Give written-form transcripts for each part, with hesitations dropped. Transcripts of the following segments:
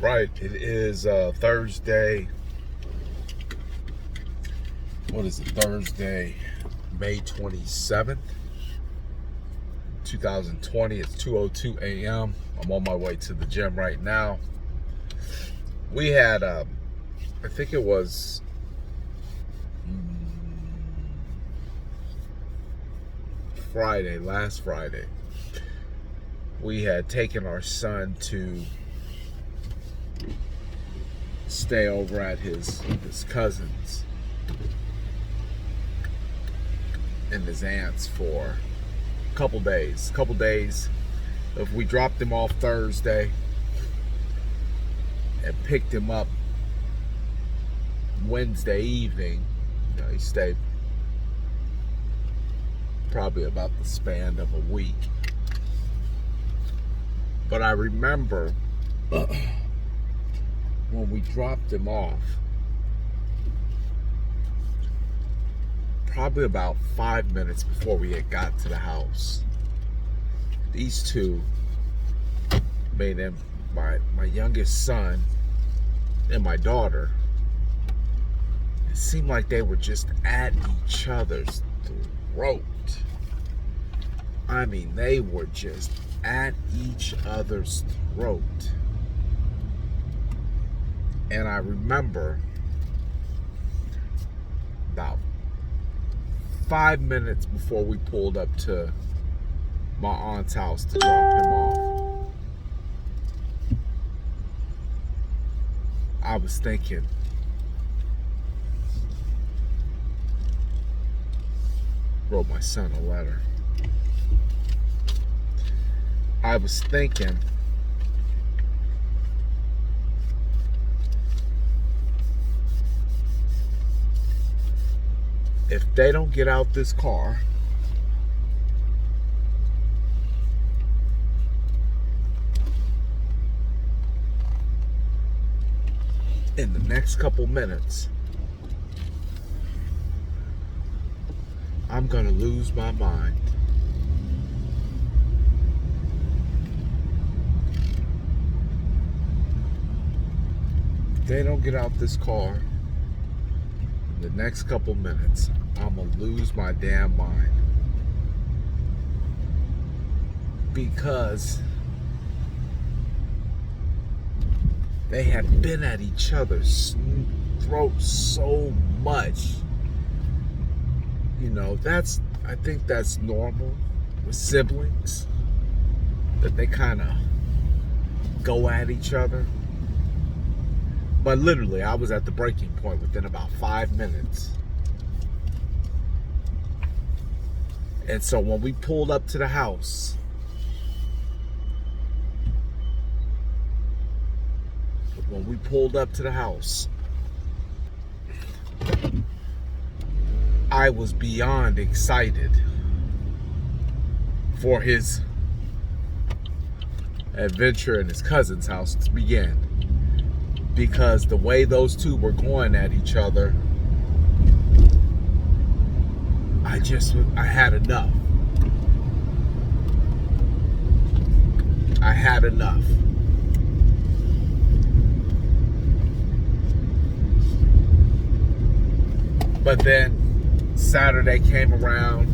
Right, it is Thursday. What is it? Thursday, May 27th, 2020. It's 2:02 a.m. I'm on my way to the gym right now. We had, I think it was last Friday, we had taken our son to stay over at his cousin's and his aunt's for a couple days. If we dropped him off Thursday and picked him up Wednesday evening, he stayed probably about the span of a week. But I remember when we dropped him off, probably about 5 minutes before we had got to the house, these two made him, my youngest son and my daughter, it seemed like they were just at each other's throat. I mean, they were just at each other's throat. And I remember about 5 minutes before we pulled up to my aunt's house to drop him off, I was thinking, wrote my son a letter. I was thinking, if they don't get out this car in the next couple minutes, I'm gonna lose my mind. If they don't get out this car in the next couple minutes, I'm gonna lose my damn mind. Because they had been at each other's throats so much. I think that's normal with siblings, that they kind of go at each other. But literally, I was at the breaking point within about 5 minutes. And so when we pulled up to the house, I was beyond excited for his adventure in his cousin's house to begin. Because the way those two were going at each other, I had enough. I had enough. But then Saturday came around,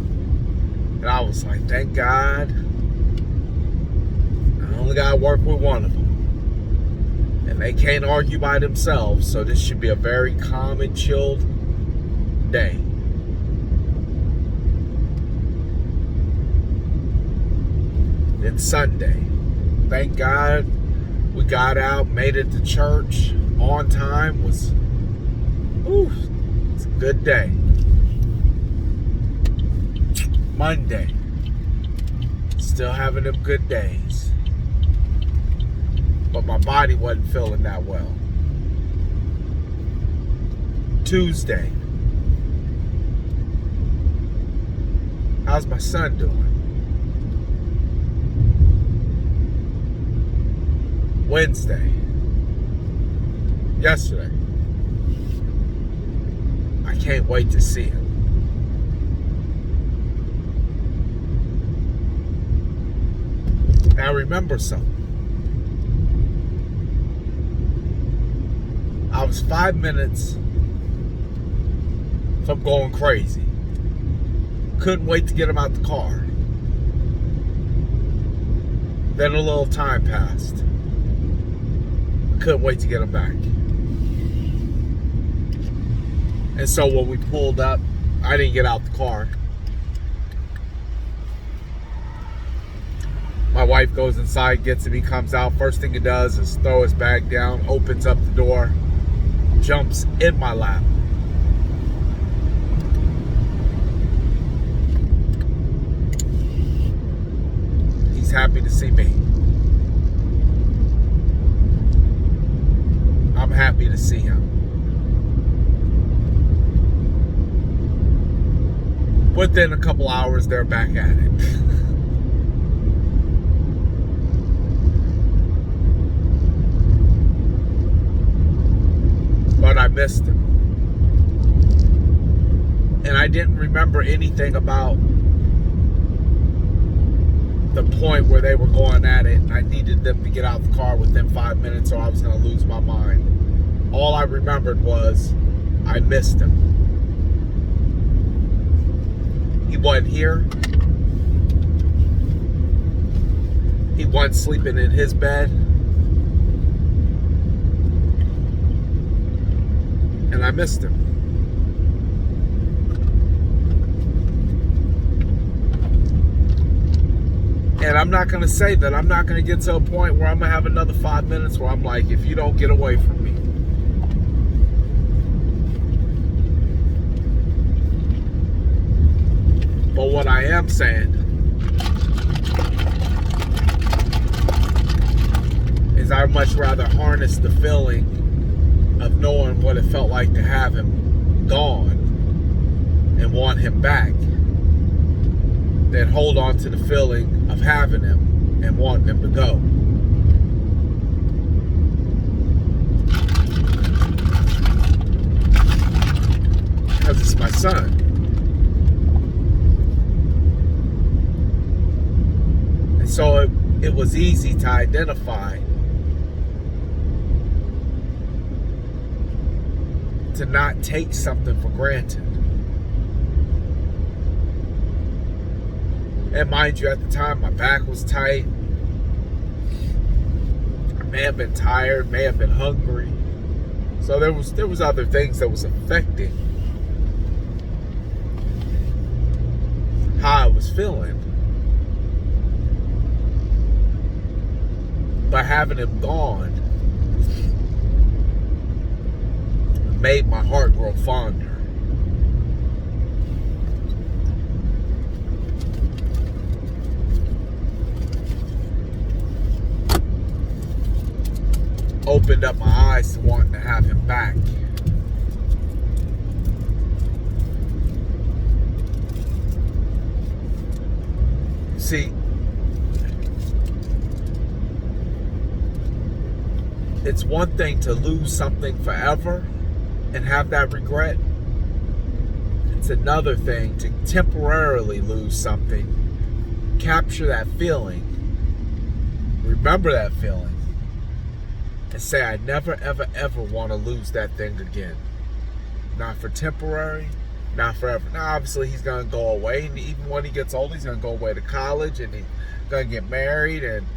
and I was like, thank God, I only got to work with one of them. And they can't argue by themselves, so this should be a very calm and chilled day. Then Sunday, thank God, we got out, made it to church on time. It's a good day. Monday, still having them good days. But my body wasn't feeling that well. Tuesday, how's my son doing? Wednesday, yesterday, I can't wait to see him. Now remember something. was 5 minutes from going crazy. Couldn't wait to get him out the car. Then a little time passed. Couldn't wait to get him back. And so when we pulled up, I didn't get out the car. My wife goes inside, gets him, he comes out. First thing he does is throw his bag down, opens up the door, jumps in my lap. He's happy to see me. I'm happy to see him. Within a couple hours, they're back at it. But I missed him. And I didn't remember anything about the point where they were going at it, and I needed them to get out the car within 5 minutes or I was going to lose my mind. All I remembered was I missed him. He wasn't here. He wasn't sleeping in his bed. And I missed him. And I'm not going to say that I'm not going to get to a point where I'm going to have another 5 minutes where I'm like, if you don't get away from me. But what I am saying is I'd much rather harness the feeling of knowing what it felt like to have him gone and want him back than hold on to the feeling of having him and wanting him to go. Because it's my son. And so it was easy to identify, to not take something for granted. And mind you, at the time, my back was tight. I may have been tired, may have been hungry. So there was other things that was affecting how I was feeling. But having him gone made my heart grow fonder. Opened up my eyes to wanting to have him back. See, it's one thing to lose something forever and have that regret. It's another thing to temporarily lose something, capture that feeling, remember that feeling, and say, I never, ever, ever want to lose that thing again. Not for temporary, not forever. Now, obviously, he's going to go away, and even when he gets older, he's going to go away to college, and he's going to get married, and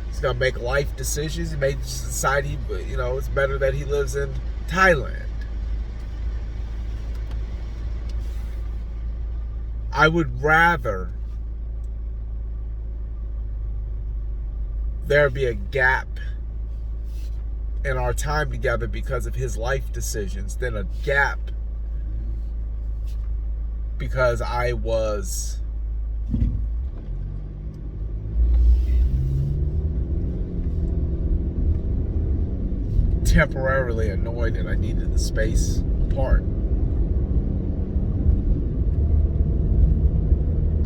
he's going to make life decisions. He may decide it's better that he lives in Thailand. I would rather there be a gap in our time together because of his life decisions than a gap because I was temporarily annoyed and I needed the space apart.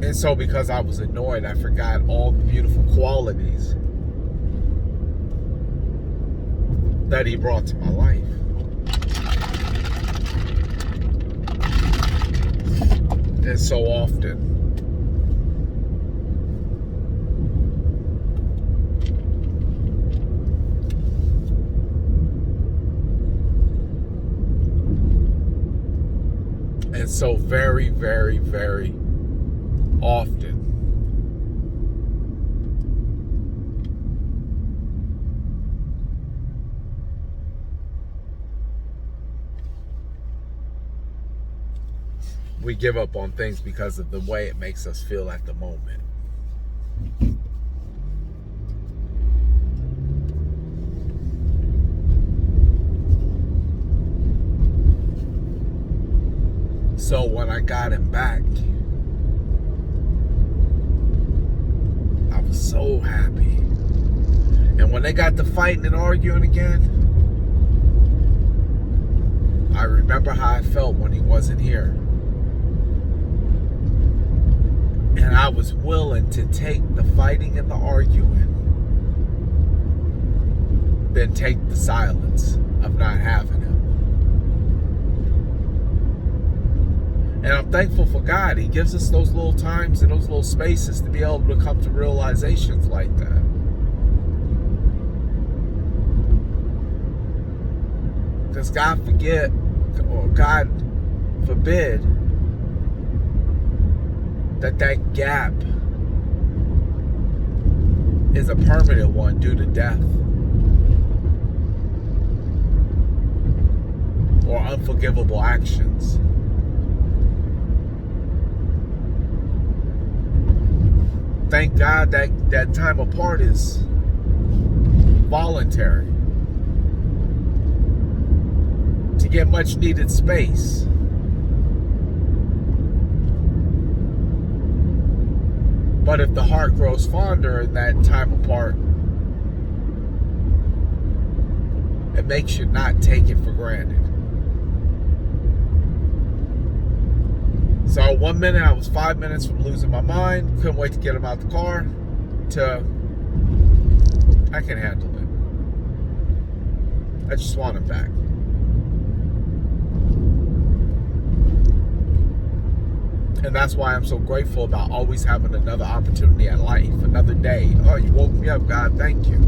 And so because I was annoyed, I forgot all the beautiful qualities that he brought to my life. And so often so very, very, very often. We give up on things because of the way it makes us feel at the moment. So when I got him back, I was so happy. And when they got to fighting and arguing again, I remember how I felt when he wasn't here. And I was willing to take the fighting and the arguing, then take the silence of not having him. And I'm thankful for God. He gives us those little times and those little spaces to be able to come to realizations like that. Because God forbid that gap is a permanent one due to death or unforgivable actions. Thank God that time apart is voluntary to get much needed space. But if the heart grows fonder in that time apart, it makes you not take it for granted. So 1 minute I was 5 minutes from losing my mind, couldn't wait to get him out the car, to I can handle it. I just want him back. And that's why I'm so grateful about always having another opportunity at life, another day. Oh, you woke me up, God, thank you.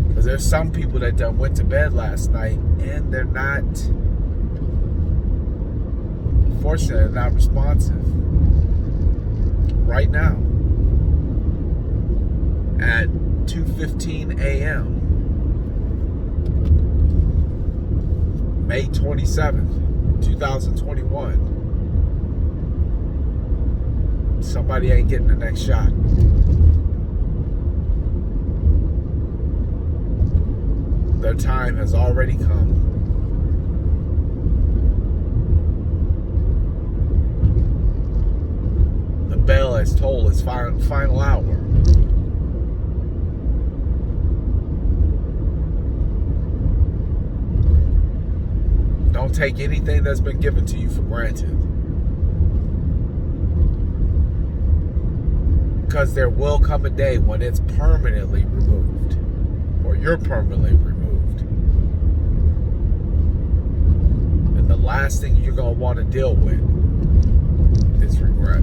Because there's some people that done went to bed last night and they're not, unfortunately, they're not responsive. Right now, at 2:15 a.m., May 27th, 2021. Somebody ain't getting the next shot. Their time has already come. The bell has tolled its final hour. Don't take anything that's been given to you for granted. Because there will come a day when it's permanently removed, or you're permanently removed. And the last thing you're going to want to deal with is regret.